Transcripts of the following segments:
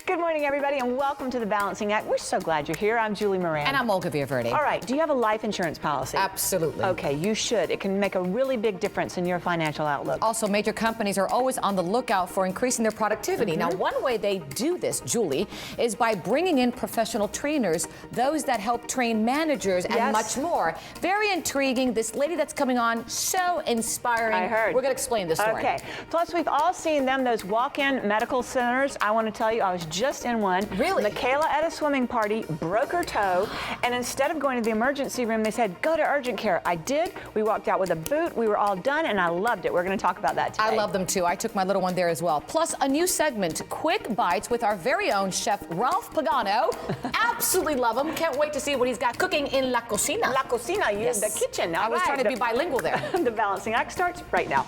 Good morning, everybody, and welcome to The Balancing Act. We're so glad you're here. I'm Julie Moran. And I'm Olga Villaverde. All right, do you have a life insurance policy? Absolutely. Okay, you should. It can make a really big difference in your financial outlook. Also, major companies are always on the lookout for increasing their productivity. Now, one way they do this, Julie, is by bringing in professional trainers, those that help train managers and much more. Very intriguing. This lady that's coming on, so inspiring. I heard. We're going to explain this story. Okay. Plus, we've all seen them, those walk-in medical centers. I want to tell you, I was just in one. Really? Michaela at a swimming party broke her toe, and instead of going to the emergency room, they said, go to urgent care. I did. We walked out with a boot. We were all done, and I loved it. We're going to talk about that today. I love them, too. I took my little one there as well. Plus, a new segment, Quick Bites, with our very own chef, Ralph Pagano. Absolutely love him. Can't wait to see what he's got cooking in La Cocina. La Cocina, Yes. The kitchen. I was trying to be bilingual there. The Balancing Act starts right now.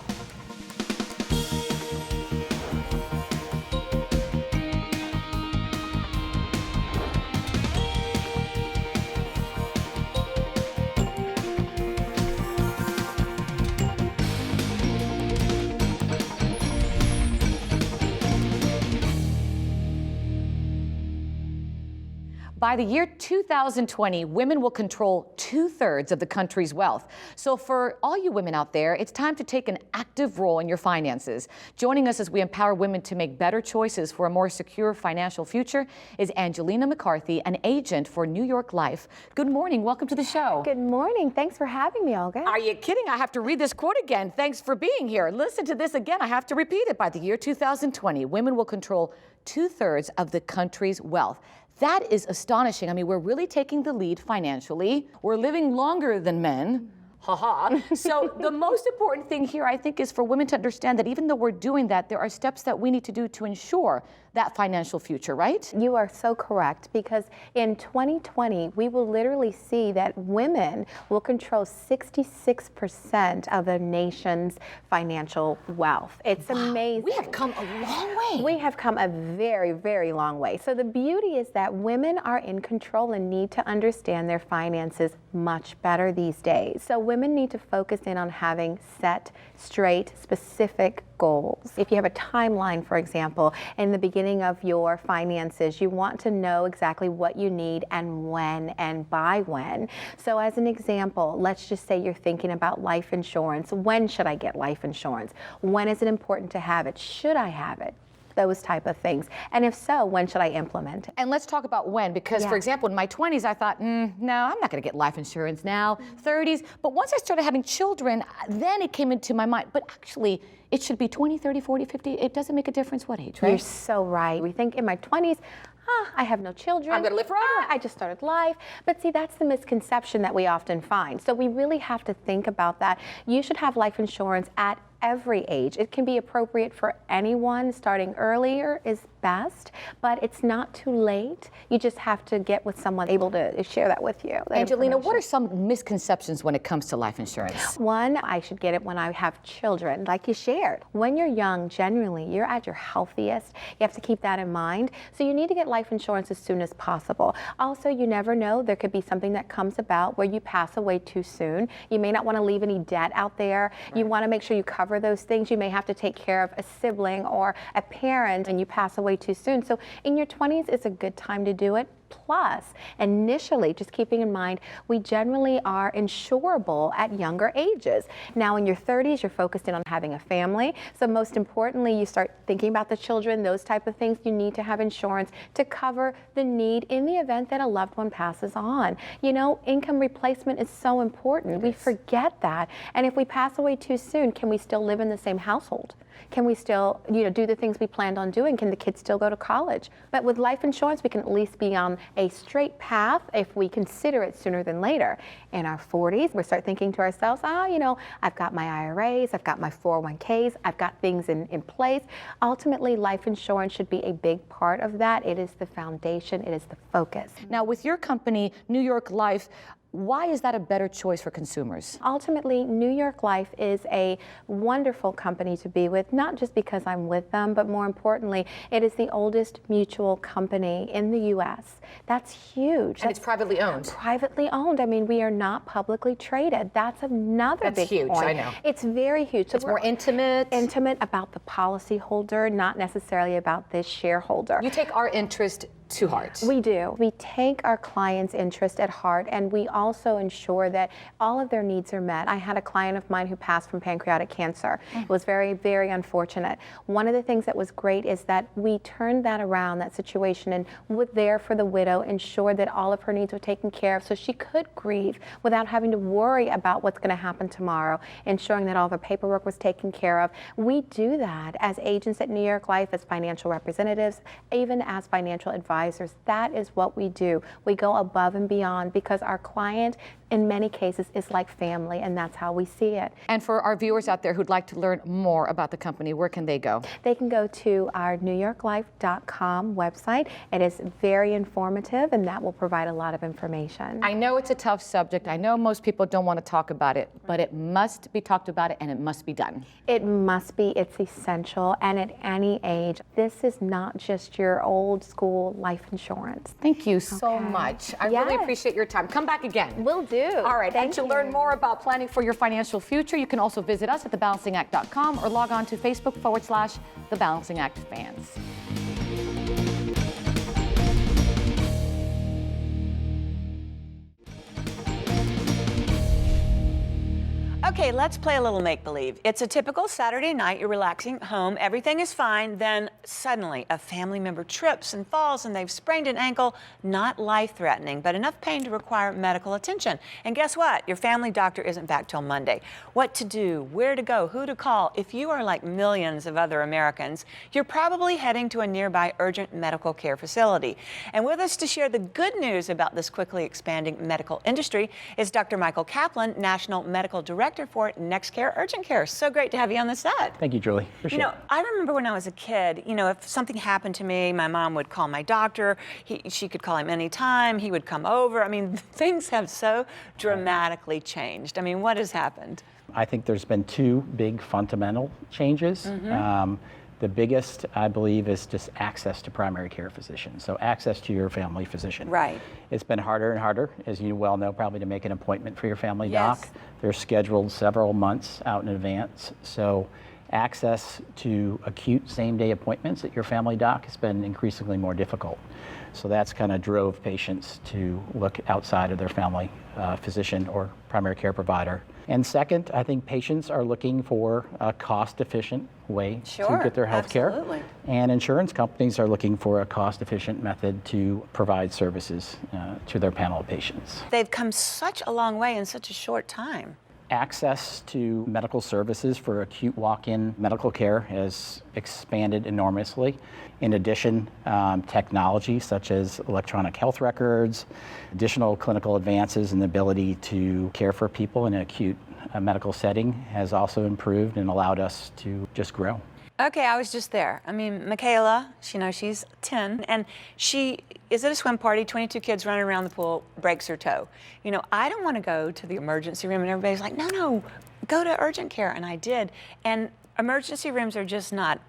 By the year 2020, women will control 2/3 of the country's wealth. So for all you women out there, it's time to take an active role in your finances. Joining us as we empower women to make better choices for a more secure financial future is Angelina McCarthy, an agent for New York Life. Good morning. Welcome to the show. Good morning. Thanks for having me, Olga. Are you kidding? I have to read this quote again. Thanks for being here. Listen to this again. I have to repeat it. By the year 2020, women will control 2/3 of the country's wealth. That is astonishing. I mean, we're really taking the lead financially. We're living longer than men. Ha-ha. So the most important thing here, I think, is for women to understand that even though we're doing that, there are steps that we need to do to ensure that financial future, right? You are so correct, because in 2020, we will literally see that women will control 66% of the nation's financial wealth. It's amazing. We have come a long way. We have come a very, very long way. So the beauty is that women are in control and need to understand their finances much better these days. So women need to focus in on having set, straight, specific goals. If you have a timeline, for example, in the beginning of your finances, you want to know exactly what you need and when and by when. So as an example, let's just say you're thinking about life insurance. When should I get life insurance? When is it important to have it? Should I have it? Those type of things. And if so, when should I implement it? And let's talk about when, because for example, in my 20s, I thought, no, I'm not gonna get life insurance now, 30s. But once I started having children, then it came into my mind, but actually, it should be 20, 30, 40, 50. It doesn't make a difference what age, right? You're so right. We think in my 20s, I have no children. I'm gonna live forever. I just started life. But see, that's the misconception that we often find. So we really have to think about that. You should have life insurance at every age. It can be appropriate for anyone. Starting earlier is best, but it's not too late. You just have to get with someone able to share that with you. Angelina, what are some misconceptions when it comes to life insurance? One, I should get it when I have children, like you shared. When you're young, generally, you're at your healthiest. You have to keep that in mind. So you need to get life insurance as soon as possible. Also, you never know. There could be something that comes about where you pass away too soon. You may not want to leave any debt out there. Right. You want to make sure you cover those things. You may have to take care of a sibling or a parent and you pass away too soon. So in your 20s, it's a good time to do it. Plus, initially, just keeping in mind, we generally are insurable at younger ages. Now, in your 30s, you're focused in on having a family. So most importantly, you start thinking about the children, those type of things. You need to have insurance to cover the need in the event that a loved one passes on. You know, income replacement is so important. We forget that. And if we pass away too soon, can we still live in the same household? Can we still, do the things we planned on doing? Can the kids still go to college? But with life insurance, we can at least be on a straight path if we consider it sooner than later. In our 40s, we start thinking to ourselves, I've got my IRAs, I've got my 401ks, I've got things in place. Ultimately, life insurance should be a big part of that. It is the foundation, it is the focus. Now, with your company, New York Life, Why is that a better choice for consumers? Ultimately, New York Life is a wonderful company to be with, not just because I'm with them, but more importantly, it is the oldest mutual company in the U.S. That's huge. And it's privately owned. Privately owned. I mean, we are not publicly traded. That's another That's big huge, point. I know. It's very huge. So It's more intimate. Intimate about the policyholder, not necessarily about this shareholder. You take our interest to heart. We do. We take our clients' interest at heart, and we also ensure that all of their needs are met. I had a client of mine who passed from pancreatic cancer. It was very, very unfortunate. One of the things that was great is that we turned that around, that situation, and were there for the widow, ensured that all of her needs were taken care of so she could grieve without having to worry about what's going to happen tomorrow, ensuring that all of her paperwork was taken care of. We do that as agents at New York Life, as financial representatives, even as financial advisors. That is what we do. We go above and beyond because our client, in many cases, is like family, and that's how we see it. And for our viewers out there who'd like to learn more about the company, where can they go? They can go to our newyorklife.com website. It is very informative, and that will provide a lot of information. I know it's a tough subject. I know most people don't want to talk about it, but it must be talked about and it must be done. It must be. It's essential, and at any age. This is not just your old school life insurance. Thank you so Okay. much. I really Yes. appreciate your time. Come back again. Will do. All right, and Thank to you. learn more about planning for your financial future, you can also visit us at thebalancingact.com or log on to Facebook.com/The Balancing Act Fans. Okay, let's play a little make-believe. It's a typical Saturday night, you're relaxing at home, everything is fine, then suddenly a family member trips and falls and they've sprained an ankle, not life-threatening, but enough pain to require medical attention. And guess what? Your family doctor isn't back till Monday. What to do, where to go, who to call? If you are like millions of other Americans, you're probably heading to a nearby urgent medical care facility. And with us to share the good news about this quickly expanding medical industry is Dr. Michael Kaplan, National Medical Director for NextCare Urgent Care. So great to have you on the set. Thank you, Julie. Appreciate it. I remember when I was a kid, if something happened to me, my mom would call my doctor. She could call him anytime. He would come over. I mean, things have so dramatically changed. I mean, what has happened? I think there's been two big fundamental changes. The biggest, I believe, is just access to primary care physicians. So access to your family physician. Right. It's been harder and harder, as you well know, probably to make an appointment for your family Yes. doc. They're scheduled several months out in advance. So access to acute same-day appointments at your family doc has been increasingly more difficult. So that's kind of drove patients to look outside of their family physician or primary care provider. And second, I think patients are looking for a cost-efficient way Sure, to get their health care. absolutely. And insurance companies are looking for a cost-efficient method to provide services to their panel of patients. They've come such a long way in such a short time. Access to medical services for acute walk-in medical care has expanded enormously. In addition, technology such as electronic health records, additional clinical advances in the ability to care for people in an acute medical setting has also improved and allowed us to just grow. Okay, I was just there. I mean, Michaela, she's 10, and she is at a swim party, 22 kids running around the pool, breaks her toe. I don't want to go to the emergency room, and everybody's like, no, go to urgent care, and I did. And emergency rooms are just not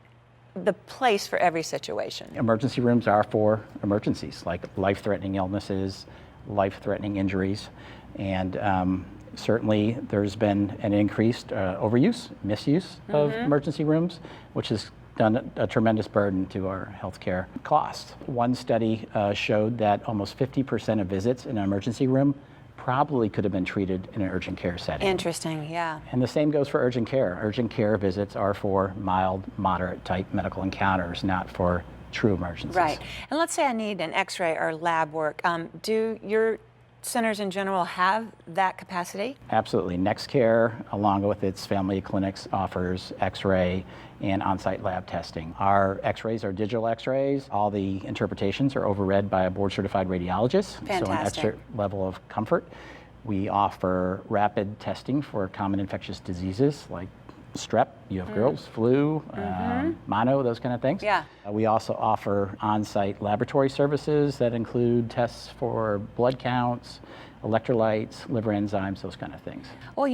the place for every situation. Emergency rooms are for emergencies, like life-threatening illnesses, life-threatening injuries, and certainly there's been an increased overuse, misuse of emergency rooms, which has done a tremendous burden to our healthcare costs. One study showed that almost 50% of visits in an emergency room probably could have been treated in an urgent care setting. Interesting, yeah. And the same goes for urgent care. Urgent care visits are for mild, moderate type medical encounters, not for true emergencies. Right. And let's say I need an x-ray or lab work. Do your centers in general have that capacity? Absolutely. NextCare, along with its family of clinics, offers x-ray and on-site lab testing. Our x-rays are digital x-rays. All the interpretations are overread by a board-certified radiologist, so an Fantastic. extra level of comfort. We offer rapid testing for common infectious diseases like strep, you have girls, flu, mono, those kind of things. Yeah. We also offer on-site laboratory services that include tests for blood counts, electrolytes, liver enzymes, those kind of things. Well,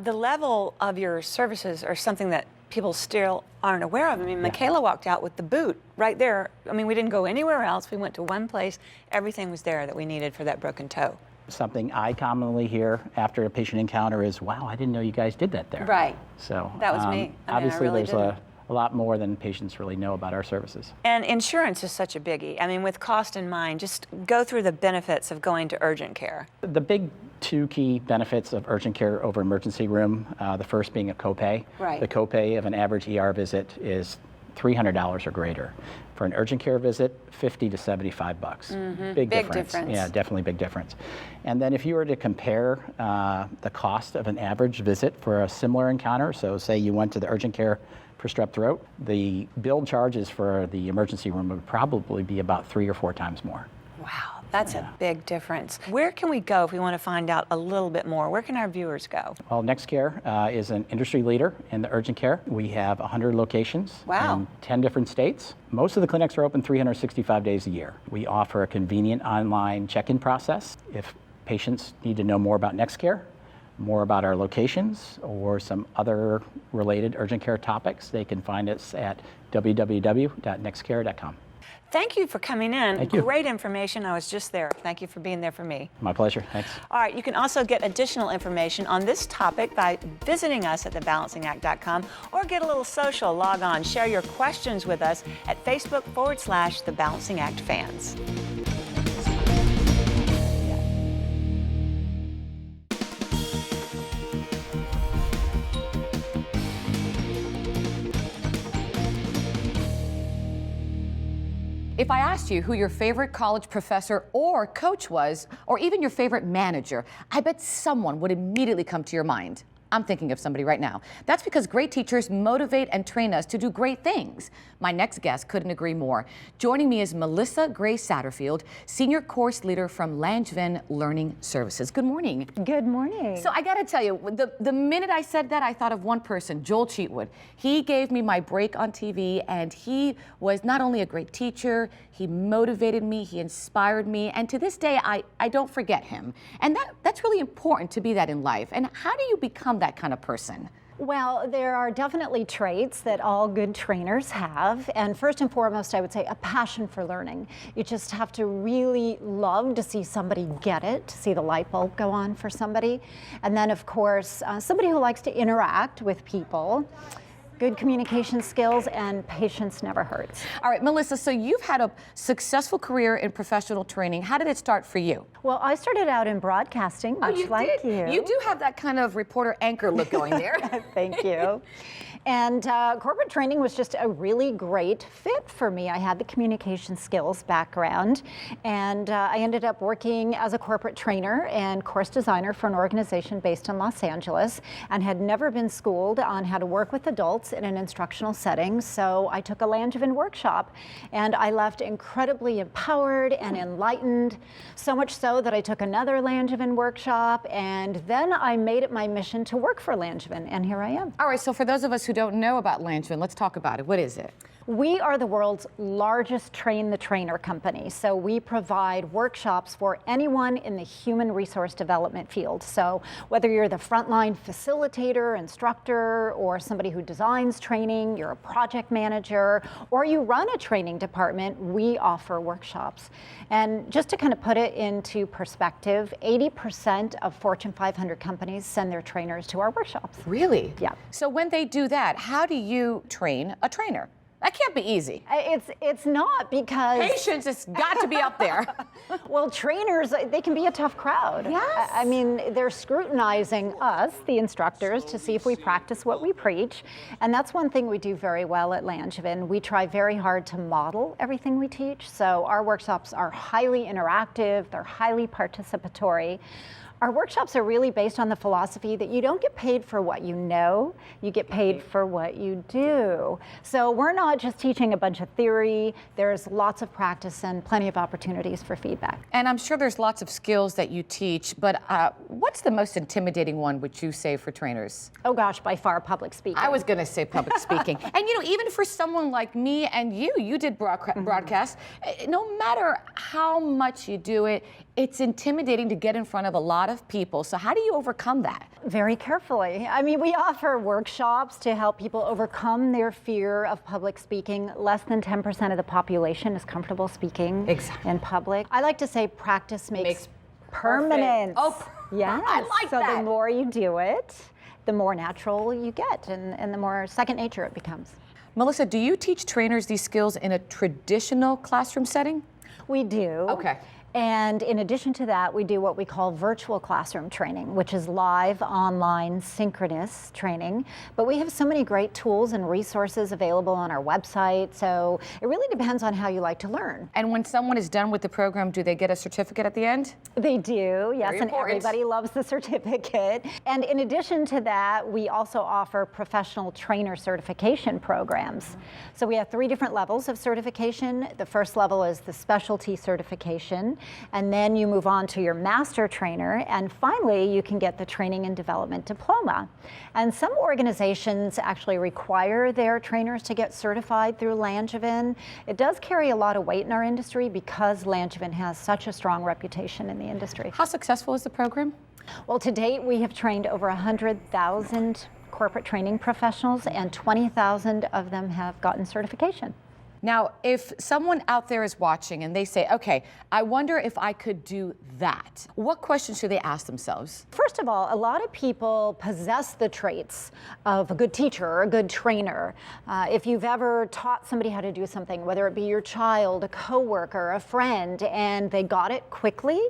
the level of your services are something that people still aren't aware of. I mean, Michaela walked out with the boot right there. I mean, we didn't go anywhere else. We went to one place. Everything was there that we needed for that broken toe. Something I commonly hear after a patient encounter is, wow, I didn't know you guys did that there. Right. So That was me. I mean, I obviously really there's a lot more than patients really know about our services. And insurance is such a biggie. I mean, with cost in mind, just go through the benefits of going to urgent care. The big two key benefits of urgent care over emergency room, the first being a copay. Right. The copay of an average ER visit is $300 or greater. For an urgent care visit, $50 to $75. Big difference. Yeah, definitely big difference. And then if you were to compare the cost of an average visit for a similar encounter, so say you went to the urgent care for strep throat, the billed charges for the emergency room would probably be about 3 or 4 times more. Wow, that's a big difference. Where can we go if we want to find out a little bit more? Where can our viewers go? Well, NextCare is an industry leader in the urgent care. We have 100 locations in 10 different states. Most of the clinics are open 365 days a year. We offer a convenient online check-in process. If patients need to know more about NextCare, more about our locations, or some other related urgent care topics, they can find us at www.nextcare.com. Thank you for coming in. Thank you. Great information. I was just there. Thank you for being there for me. My pleasure. Thanks. All right, you can also get additional information on this topic by visiting us at thebalancingact.com or get a little social. Log on, share your questions with us at Facebook.com/The Balancing Act Fans. If I asked you who your favorite college professor or coach was, or even your favorite manager, I bet someone would immediately come to your mind. I'm thinking of somebody right now. That's because great teachers motivate and train us to do great things. My next guest couldn't agree more. Joining me is Melissa Gray Satterfield, Senior Course Leader from Langevin Learning Services. Good morning. Good morning. So I gotta tell you, the minute I said that, I thought of one person, Joel Cheatwood. He gave me my break on TV, and he was not only a great teacher, he motivated me, he inspired me, and to this day, I don't forget him. And that's really important to be that in life. And how do you become that kind of person? Well, there are definitely traits that all good trainers have. And first and foremost, I would say a passion for learning. You just have to really love to see somebody get it, to see the light bulb go on for somebody. And then, of course, somebody who likes to interact with people. Good communication skills, and patience never hurts. All right, Melissa, so you've had a successful career in professional training. How did it start for you? Well, I started out in broadcasting, much like you. You do have that kind of reporter anchor look going there. Thank you. And corporate training was just a really great fit for me. I had the communication skills background, and I ended up working as a corporate trainer and course designer for an organization based in Los Angeles, and had never been schooled on how to work with adults in an instructional setting. So I took a Langevin workshop, and I left incredibly empowered and enlightened, so much so that I took another Langevin workshop, and then I made it my mission to work for Langevin, and here I am. All right, so for those of us who don't know about Langevin, let's talk about it. What is it? We are the world's largest train the trainer company. So we provide workshops for anyone in the human resource development field. So whether you're the frontline facilitator, instructor, or somebody who designs training, you're a project manager, or you run a training department, we offer workshops. And just to kind of put it into perspective, 80% of Fortune 500 companies send their trainers to our workshops. Really? Yeah. So when they do that, how do you train a trainer? That can't be easy. It's not, because Patience has got to be up there. well, trainers, they can be a tough crowd. Yes. I mean, they're scrutinizing us, the instructors, to see if we practice what we preach. And that's one thing we do very well at Langevin. We try very hard to model everything we teach. So our workshops are highly interactive, they're highly participatory. Our workshops are really based on the philosophy that you don't get paid for what you know, you get paid for what you do. So we're not just teaching a bunch of theory, there's lots of practice and plenty of opportunities for feedback. And I'm sure there's lots of skills that you teach, but what's the most intimidating one, would you say, for trainers? Oh gosh, by far public speaking. I was going to say public speaking. And even for someone like me and you did broadcast, no matter how much you do it, it's intimidating to get in front of a lot of people. So how do you overcome that? Very carefully. I mean, we offer workshops to help people overcome their fear of public speaking. Less than 10% of the population is comfortable speaking in public. I like to say practice makes permanent. Oh, yes. I like so that. The more you do it, the more natural you get and the more second nature it becomes. Melissa, do you teach trainers these skills in a traditional classroom setting? We do. Okay. And in addition to that, we do what we call virtual classroom training, which is live, online, synchronous training. But we have so many great tools and resources available on our website, so it really depends on how you like to learn. And when someone is done with the program, do they get a certificate at the end? They do, yes, Very and important. everybody loves the certificate. And in addition to that, we also offer professional trainer certification programs. So we have 3 different levels of certification. The first level is the specialty certification, and then you move on to your master trainer, and finally you can get the training and development diploma. And some organizations actually require their trainers to get certified through Langevin. It does carry a lot of weight in our industry because Langevin has such a strong reputation in the industry. How successful is the program? Well, to date, we have trained over 100,000 corporate training professionals, and 20,000 of them have gotten certification. Now, if someone out there is watching and they say, okay, I wonder if I could do that, what questions should they ask themselves? First of all, a lot of people possess the traits of a good teacher or a good trainer. If you've ever taught somebody how to do something, whether it be your child, a coworker, a friend, and they got it quickly,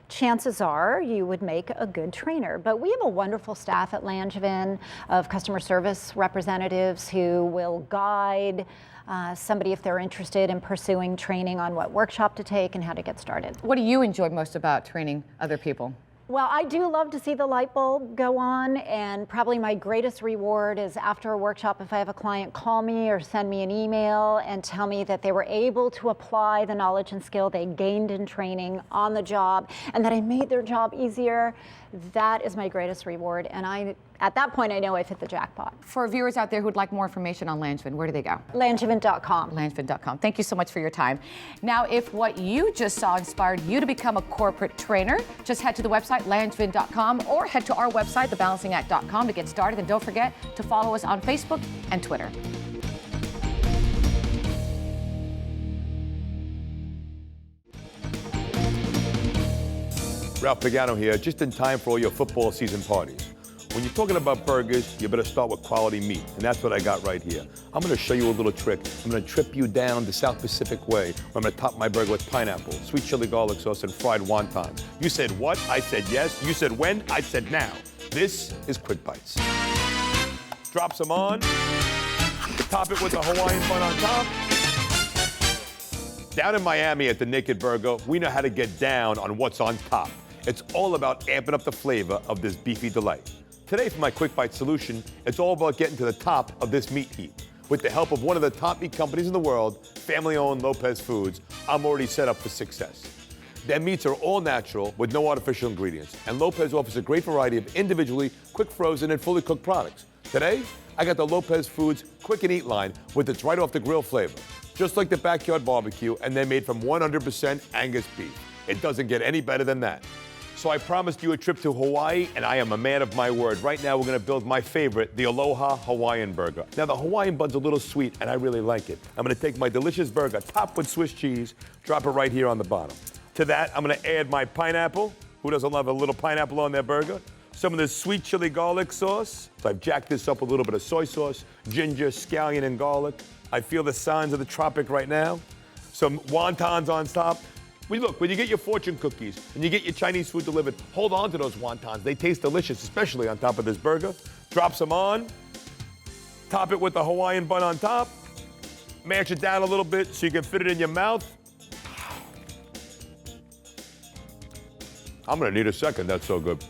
chances are you would make a good trainer. But we have a wonderful staff at Langevin of customer service representatives who will guide somebody if they're interested in pursuing training on what workshop to take and how to get started. What do you enjoy most about training other people? Well, I do love to see the light bulb go on, and probably my greatest reward is after a workshop if I have a client call me or send me an email and tell me that they were able to apply the knowledge and skill they gained in training on the job and that I made their job easier. That is my greatest reward, and at that point I know I've hit the jackpot. For viewers out there who would like more information on Langevin, where do they go? Langevin.com. Langevin.com. Thank you so much for your time. Now, if what you just saw inspired you to become a corporate trainer, just head to the website, Langevin.com, or head to our website, thebalancingact.com, to get started. And don't forget to follow us on Facebook and Twitter. Ralph Pagano here, just in time for all your football season parties. When you're talking about burgers, you better start with quality meat, and that's what I got right here. I'm gonna show you a little trick. I'm gonna trip you down the South Pacific way, where I'm gonna top my burger with pineapple, sweet chili garlic sauce, and fried wontons. You said what? I said yes. You said when? I said now. This is Quick Bites. Drop some on, top it with a Hawaiian bun on top. Down in Miami at the Naked Burger, we know how to get down on what's on top. It's all about amping up the flavor of this beefy delight. Today, for my Quick Bite solution, it's all about getting to the top of this meat heap. With the help of one of the top meat companies in the world, family-owned Lopez Foods, I'm already set up for success. Their meats are all natural with no artificial ingredients, and Lopez offers a great variety of individually quick frozen and fully cooked products. Today, I got the Lopez Foods Quick and Eat line with its right off the grill flavor. Just like the backyard barbecue, and they're made from 100% Angus beef. It doesn't get any better than that. So I promised you a trip to Hawaii, and I am a man of my word. Right now, we're gonna build my favorite, the Aloha Hawaiian Burger. Now, the Hawaiian bun's a little sweet, and I really like it. I'm gonna take my delicious burger, topped with Swiss cheese, drop it right here on the bottom. To that, I'm gonna add my pineapple. Who doesn't love a little pineapple on their burger? Some of this sweet chili garlic sauce. So I've jacked this up with a little bit of soy sauce, ginger, scallion, and garlic. I feel the signs of the tropic right now. Some wontons on top. Look, when you get your fortune cookies and you get your Chinese food delivered, hold on to those wontons. They taste delicious, especially on top of this burger. Drop some on. Top it with the Hawaiian bun on top. Mash it down a little bit so you can fit it in your mouth. I'm gonna need a second, that's so good.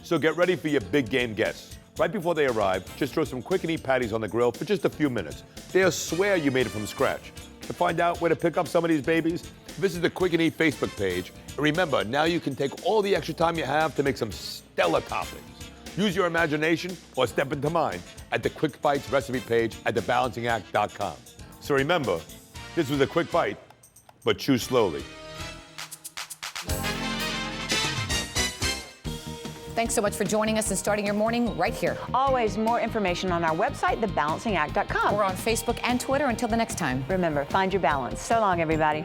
So get ready for your big game guests. Right before they arrive, just throw some quick and eat patties on the grill for just a few minutes. They'll swear you made it from scratch. To find out where to pick up some of these babies, visit the Quick and Eat Facebook page. And remember, now you can take all the extra time you have to make some stellar toppings. Use your imagination or step into mine at the Quick Bites recipe page at thebalancingact.com. So remember, this was a quick bite, but chew slowly. Thanks so much for joining us and starting your morning right here. Always more information on our website, thebalancingact.com. We're on Facebook and Twitter. Until the next time. Remember, find your balance. So long, everybody.